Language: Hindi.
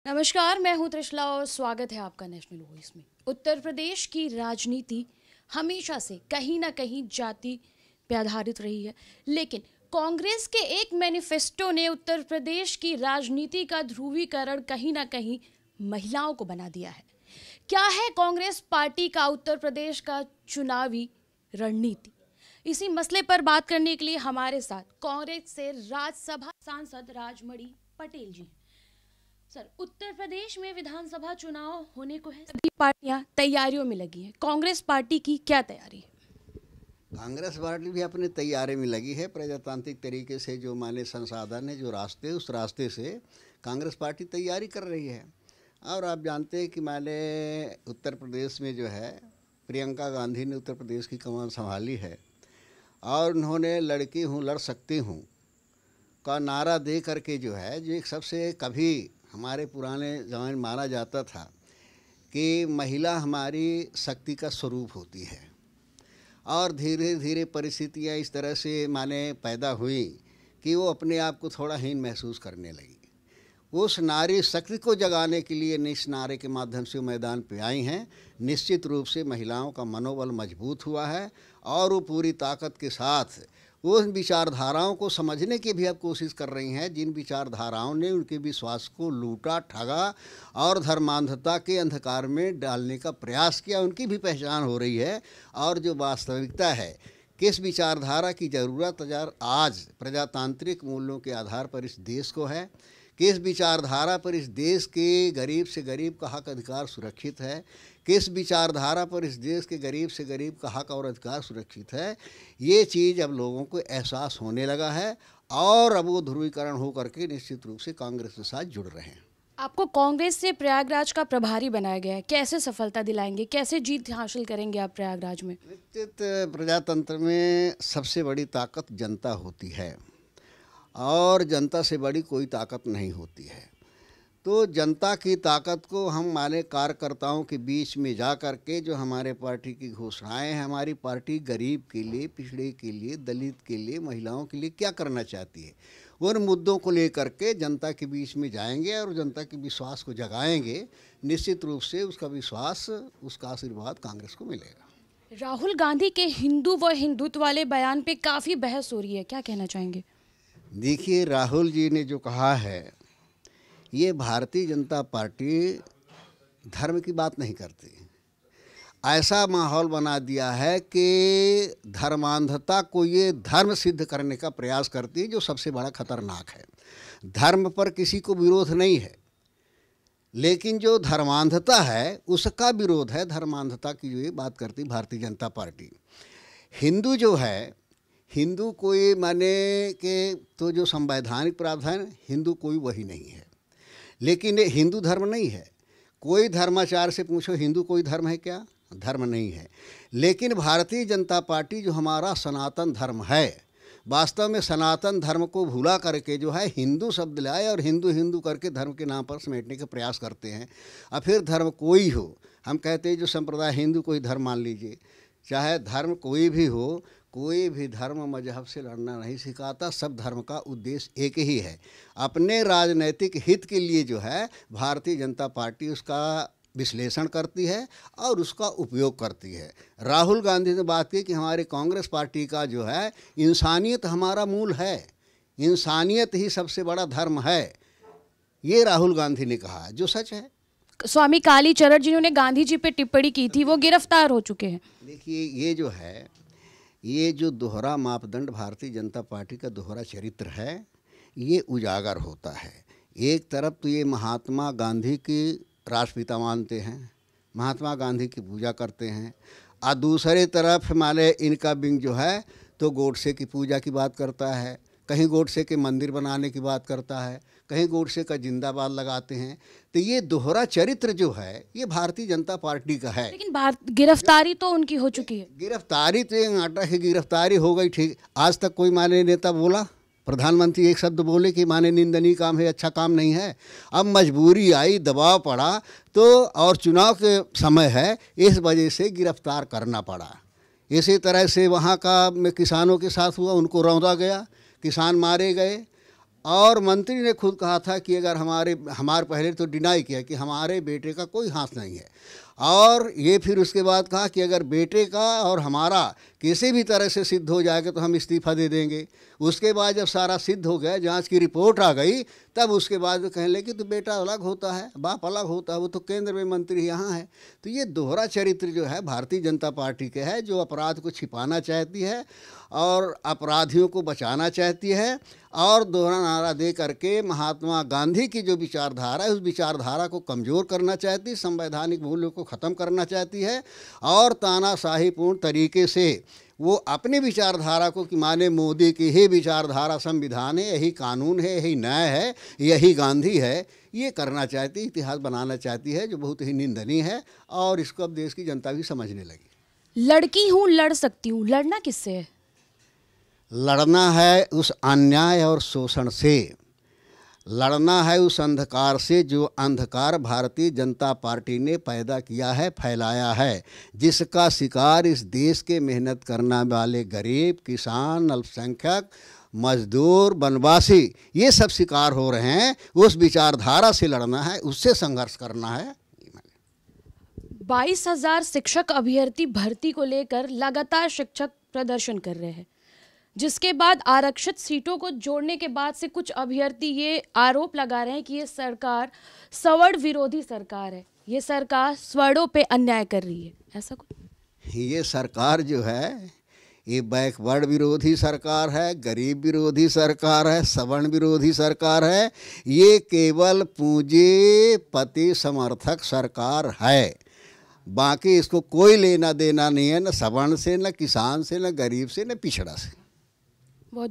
नमस्कार, मैं हूं त्रिशला और स्वागत है आपका नेशनल वॉइस में। उत्तर प्रदेश की राजनीति हमेशा से कहीं ना कहीं जाति पे आधारित रही है, लेकिन कांग्रेस के एक मैनिफेस्टो ने उत्तर प्रदेश की राजनीति का ध्रुवीकरण कहीं ना कहीं महिलाओं को बना दिया है। क्या है कांग्रेस पार्टी का उत्तर प्रदेश का चुनावी रणनीति? इसी मसले पर बात करने के लिए हमारे साथ कांग्रेस से राज्यसभा सांसद राजमणि पटेल जी हैं। सर, उत्तर प्रदेश में विधानसभा चुनाव होने को है, सभी पार्टियां तैयारियों में लगी हैं। कांग्रेस पार्टी की क्या तैयारी है? कांग्रेस पार्टी भी अपने तैयारी में लगी है। प्रजातांत्रिक तरीके से जो माने संसाधन है, जो रास्ते, उस रास्ते से कांग्रेस पार्टी तैयारी कर रही है। और आप जानते हैं कि माने उत्तर प्रदेश में जो है प्रियंका गांधी ने उत्तर प्रदेश की कमान संभाली है और उन्होंने लड़की हूँ लड़ सकती हूँ का नारा दे करके जो है, जो एक सबसे कभी हमारे पुराने ज़माने में माना जाता था कि महिला हमारी शक्ति का स्वरूप होती है, और धीरे धीरे परिस्थितियाँ इस तरह से माने पैदा हुई कि वो अपने आप को थोड़ा हीन महसूस करने लगी। उस नारी शक्ति को जगाने के लिए इस नारे के माध्यम से मैदान पे आई हैं। निश्चित रूप से महिलाओं का मनोबल मजबूत हुआ है और वो पूरी ताकत के साथ उन विचारधाराओं को समझने की भी अब कोशिश कर रही हैं, जिन विचारधाराओं ने उनके विश्वास को लूटा, ठगा और धर्मांधता के अंधकार में डालने का प्रयास किया। उनकी भी पहचान हो रही है और जो वास्तविकता है, किस विचारधारा की ज़रूरत आज प्रजातांत्रिक मूल्यों के आधार पर इस देश को है, किस विचारधारा पर इस देश के गरीब से गरीब का हक अधिकार सुरक्षित है, किस विचारधारा पर इस देश के गरीब से गरीब का हक और अधिकार सुरक्षित है, ये चीज़ अब लोगों को एहसास होने लगा है और अब वो ध्रुवीकरण हो करके निश्चित रूप से कांग्रेस के साथ जुड़ रहे हैं। आपको कांग्रेस से प्रयागराज का प्रभारी बनाया गया है, कैसे सफलता दिलाएंगे, कैसे जीत हासिल करेंगे आप प्रयागराज में? निश्चित प्रजातंत्र में सबसे बड़ी ताकत जनता होती है और जनता से बड़ी कोई ताकत नहीं होती है। तो जनता की ताकत को हम माने कार्यकर्ताओं के बीच में जा कर के जो हमारे पार्टी की घोषणाएं हैं, हमारी पार्टी गरीब के लिए, पिछड़े के लिए, दलित के लिए, महिलाओं के लिए क्या करना चाहती है, उन मुद्दों को लेकर के जनता के बीच में जाएंगे और जनता के विश्वास को जगाएंगे। निश्चित रूप से उसका विश्वास, उसका आशीर्वाद कांग्रेस को मिलेगा। राहुल गांधी के हिंदू व हिंदुत्व वाले बयान पे काफ़ी बहस हो रही है, क्या कहना चाहेंगे? देखिए, राहुल जी ने जो कहा है, ये भारतीय जनता पार्टी धर्म की बात नहीं करती। ऐसा माहौल बना दिया है कि धर्मांधता को ये धर्म सिद्ध करने का प्रयास करती है, जो सबसे बड़ा खतरनाक है। धर्म पर किसी को विरोध नहीं है, लेकिन जो धर्मांधता है उसका विरोध है। धर्मांधता की जो ये बात करती भारतीय जनता पार्टी। हिंदू जो है, हिंदू कोई माने के तो जो संवैधानिक प्रावधान, हिंदू कोई वही नहीं है, लेकिन ये हिंदू धर्म नहीं है। कोई धर्माचार से पूछो हिंदू कोई धर्म है क्या? धर्म नहीं है। लेकिन भारतीय जनता पार्टी जो हमारा सनातन धर्म है, वास्तव में सनातन धर्म को भूला करके जो है हिंदू शब्द लाए और हिंदू हिंदू करके धर्म के नाम पर समेटने का प्रयास करते हैं। और फिर धर्म कोई हो, हम कहते हैं जो संप्रदाय हिंदू कोई धर्म मान लीजिए, चाहे धर्म कोई भी हो, कोई भी धर्म मजहब से लड़ना नहीं सिखाता। सब धर्म का उद्देश्य एक ही है, अपने राजनैतिक हित के लिए जो है भारतीय जनता पार्टी उसका विश्लेषण करती है और उसका उपयोग करती है। राहुल गांधी ने बात की कि हमारे कांग्रेस पार्टी का जो है इंसानियत हमारा मूल है, इंसानियत ही सबसे बड़ा धर्म है, ये राहुल गांधी ने कहा, जो सच है। स्वामी कालीचरण जिन्होंने गांधी जी पे टिप्पणी की थी, वो गिरफ्तार हो चुके हैं। देखिए, ये जो है, ये जो दोहरा मापदंड भारतीय जनता पार्टी का दोहरा चरित्र है, ये उजागर होता है। एक तरफ तो ये महात्मा गांधी की राष्ट्रपिता मानते हैं, महात्मा गांधी की पूजा करते हैं, और दूसरे तरफ माने इनका विंग जो है तो गोडसे की पूजा की बात करता है, कहीं गोडसे के मंदिर बनाने की बात करता है, कहीं गोडसे का जिंदाबाद लगाते हैं। तो ये दोहरा चरित्र जो है ये भारतीय जनता पार्टी का है। लेकिन गिरफ्तारी तो उनकी हो चुकी है। गिरफ्तारी तो ये नाटक है, गिरफ्तारी हो गई, ठीक। आज तक कोई माने नेता बोला, प्रधानमंत्री एक शब्द बोले कि माने निंदनीय काम है, अच्छा काम नहीं है। अब मजबूरी आई, दबाव पड़ा तो, और चुनाव के समय है, इस वजह से गिरफ्तार करना पड़ा। इसी तरह से वहाँ का किसानों के साथ हुआ, उनको रौंदा गया, किसान मारे गए और मंत्री ने खुद कहा था कि अगर हमारे पहले तो डिनाई किया कि हमारे बेटे का कोई हाथ नहीं है, और ये फिर उसके बाद कहा कि अगर बेटे का और हमारा किसी भी तरह से सिद्ध हो जाएगा तो हम इस्तीफ़ा दे देंगे। उसके बाद जब सारा सिद्ध हो गया, जांच की रिपोर्ट आ गई, तब उसके बाद वो कहने लगे तो बेटा अलग होता है, बाप अलग होता है, वो तो केंद्र में मंत्री यहाँ है। तो ये दोहरा चरित्र जो है भारतीय जनता पार्टी के है, जो अपराध को छिपाना चाहती है और अपराधियों को बचाना चाहती है, और दोहरा नारा दे करके महात्मा गांधी की जो विचारधारा है उस विचारधारा को कमज़ोर करना चाहती है, संवैधानिक मूल्यों को ख़त्म करना चाहती है, और तानाशाहीपूर्ण तरीके से वो अपनी विचारधारा को कि माने मोदी की ही विचारधारा संविधान है, यही कानून है, यही न्याय है, यही गांधी है, ये करना चाहती, इतिहास बनाना चाहती है, जो बहुत ही निंदनीय है। और इसको अब देश की जनता भी समझने लगी। लड़की हूँ, लड़ सकती हूँ, लड़ना किससे है? लड़ना है उस अन्याय और शोषण से, लड़ना है उस अंधकार से जो अंधकार भारतीय जनता पार्टी ने पैदा किया है, फैलाया है, जिसका शिकार इस देश के मेहनत करने वाले गरीब, किसान, अल्पसंख्यक, मजदूर, वनवासी, ये सब शिकार हो रहे हैं। उस विचारधारा से लड़ना है, उससे संघर्ष करना है। 22,000 शिक्षक अभ्यर्थी भर्ती को लेकर लगातार शिक्षक प्रदर्शन कर रहे हैं, जिसके बाद आरक्षित सीटों को जोड़ने के बाद से कुछ अभ्यर्थी ये आरोप लगा रहे हैं कि ये सरकार सवर्ण विरोधी सरकार है, ये सरकार स्वर्णों पे अन्याय कर रही है। ऐसा कुछ? ये सरकार जो है ये बैकवर्ड विरोधी सरकार है, गरीब विरोधी सरकार है, सवर्ण विरोधी सरकार है। ये केवल पूंजीपति समर्थक सरकार है, बाकी इसको कोई लेना देना नहीं है, न सवर्ण से, न किसान से, न गरीब से, न पिछड़ा से। बहुत